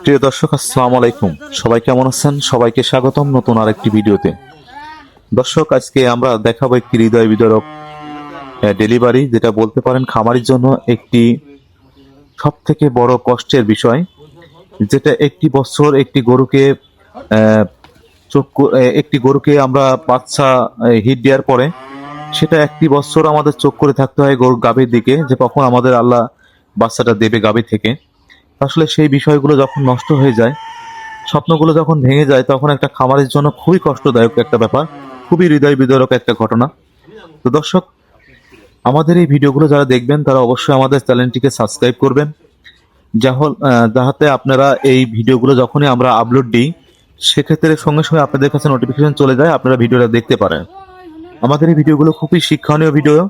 প্রিয় দর্শক, আসসালামু আলাইকুম। সবাই কেমন আছেন? সবাইকে স্বাগতম নতুন আরেকটি ভিডিওতে। দর্শক, আজকে আমরা দেখাবো একটি হৃদয় বিদারক ডেলিভারি, যেটা বলতে পারেন খামারির জন্য একটি সব থেকে বড় কষ্টের বিষয়। যেটা একটি বছর একটি গরুকে আমরা বাচ্চা হিট দেওয়ার পরে সেটা একটি বছর আমাদের চোখ করে থাকতে হয় গরু গাভীর দিকে, যে কখন আমাদের আল্লাহ বাচ্চাটা দেবে গাভী থেকে। আসলে সেই বিষয়গুলো যখন নষ্ট হয়ে যায়, স্বপ্নগুলো যখন ভেঙে যায়, তখন একটা খামারের জন্য খুবই কষ্টদায়ক একটা ব্যাপার, খুবই হৃদয় বিদারক একটা ঘটনা। তো দর্শক, আমাদের এই ভিডিওগুলো যারা দেখবেন তারা অবশ্যই আমাদের চ্যানেলটিকে সাবস্ক্রাইব করবেন, যাহাতে আপনারা এই ভিডিওগুলো যখনই আমরা আপলোড দিই সেক্ষেত্রে সঙ্গে সঙ্গে আপনাদের কাছে নোটিফিকেশন চলে যায়, আপনারা ভিডিওটা দেখতে পারেন। আমাদের এই ভিডিওগুলো খুবই শিক্ষণীয় ভিডিও,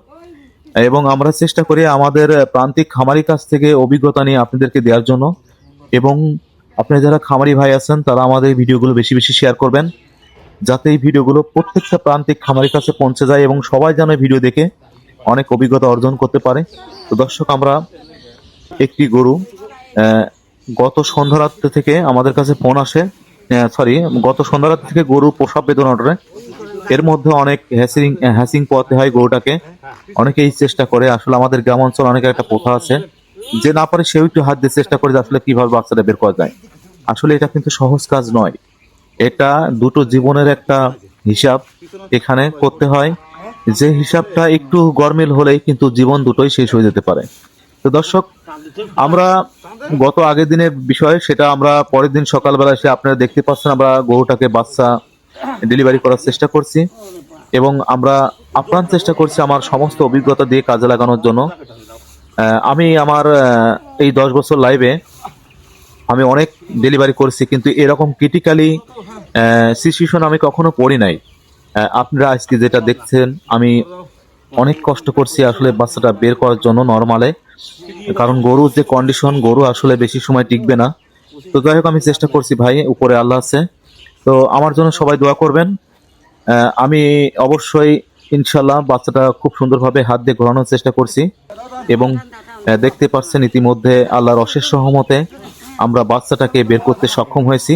এবং আমরা চেষ্টা করি আমাদের প্রান্তিক খামারির কাছ থেকে অভিজ্ঞতা নিয়ে আপনাদেরকে দেওয়ার জন্য। এবং আপনারা যারা খামারি ভাই আছেন তারা আমাদের এই ভিডিওগুলো বেশি বেশি শেয়ার করবেন, যাতে এই ভিডিওগুলো প্রত্যেকটা প্রান্তিক খামারির কাছে পৌঁছে যায় এবং সবাই যেন এই ভিডিও দেখে অনেক অভিজ্ঞতা অর্জন করতে পারে। তো দর্শক, আমরা একটি গরু গত সন্ধ্যারাত্রি থেকে আমাদের কাছে ফোন আসে, গত সন্ধ্যারাত্রি থেকে গরু প্রসব বেদনা ওঠে। এর মধ্যে অনেক হ্যাসিং পোয়াতে হয় গরুটাকে। অনেকেই চেষ্টা করে, আসলে আমাদের গ্রাম অঞ্চল অনেকের একটা প্রথা আছে যে না পারে সেও একটু হাত দিয়ে চেষ্টা করে যে আসলে কিভাবে বাচ্চাটা বের করা যায়। আসলে এটা কিন্তু সহজ কাজ নয়, এটা দুটো জীবনের একটা হিসাব এখানে করতে হয়, যে হিসাবটা একটু গরমিল হলেই কিন্তু জীবন দুটোই শেষ হয়ে যেতে পারে। তো দর্শক, আমরা গত আগের দিনের বিষয় সেটা আমরা পরের দিন সকালবেলা এসে আপনারা দেখতে পাচ্ছেন আমরা গরুটাকে বাচ্চা ডেলিভারি করার চেষ্টা করছি, এবং আমরা আপ্রাণ চেষ্টা করছি আমার সমস্ত অভিজ্ঞতা দিয়ে কাজে লাগানোর জন্য। আমি আমার এই 10 বছর লাইভে আমি অনেক ডেলিভারি করেছি, কিন্তু এরকম ক্রিটিক্যালি সিচুয়েশন আমি কখনো পড়ি নাই। আপনারা আজকে যেটা দেখছেন, আমি অনেক কষ্ট করছি আসলে বাচ্চাটা বের করার জন্য নরমালে, কারণ গরুর যে কন্ডিশন, গরু আসলে বেশি সময় টিকবে না। তো যাই হোক, আমি চেষ্টা করছি ভাই, উপরে আল্লাহ আছে। তো আমার জন্য সবাই দোয়া করবেন। আমি অবশ্যই ইনশাল্লাহ বাচ্চাটা খুব সুন্দরভাবে হাত দিয়ে ঘোরানোর চেষ্টা করছি, এবং দেখতে পাচ্ছেন ইতিমধ্যে আল্লাহর অশেষ রহমতে আমরা বাচ্চাটাকে বের করতে সক্ষম হয়েছি,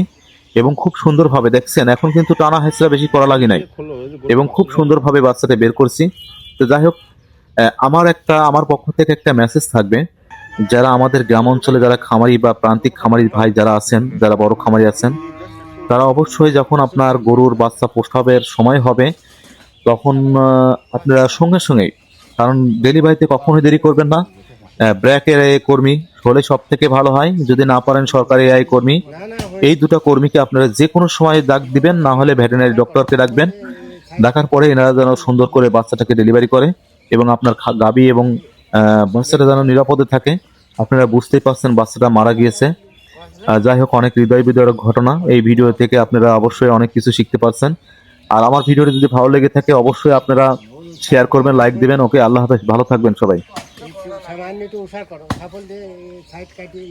এবং খুব সুন্দরভাবে দেখছেন এখন কিন্তু টানা হেঁচড়া বেশি করা লাগে নাই, এবং খুব সুন্দরভাবে বাচ্চাটা বের করছি। তো যাই হোক, আমার পক্ষ থেকে একটা মেসেজ থাকবে, যারা আমাদের গ্রাম অঞ্চলে যারা খামারি বা প্রান্তিক খামারি ভাই যারা আছেন, যারা বড় খামারি আছেন, তারা অবশ্যই যখন আপনার গরুর বাচ্চা প্রসবের সময় হবে তখন আপনারা সঙ্গে সঙ্গে, কারণ ডেলিভারিতে কখনোই দেরি করবেন না। ব্র্যাকের এ কর্মী হলে সব থেকে ভালো হয়, যদি না পারেন সরকারি এআই কর্মী, এই দুটো কর্মীকে আপনারা যে কোনো সময় ডাক দিবেন, না হলে ভেটেরিনারি ডক্টরকে ডাকবেন। ডাকার পরে এনারা যেন সুন্দর করে বাচ্চাটাকে ডেলিভারি করে, এবং আপনার গাভী এবং বাচ্চাটা যেন নিরাপদে থাকে। আপনারা বুঝতেই পারছেন বাচ্চাটা মারা গিয়েছে। যাই হোক, অনেক হৃদয় বিদারক ঘটনা। এই ভিডিও থেকে আপনারা অবশ্যই অনেক কিছু শিখতে পারছেন। আর আমার ভিডিওটি যদি ভালো লেগে থাকে অবশ্যই আপনারা শেয়ার করবেন, লাইক দিবেন। ওকে, আল্লাহ হাফেজ, ভালো থাকবেন সবাই। সামান্য একটু উষার করো, সাফল দিয়ে সাইড কাটিয়ে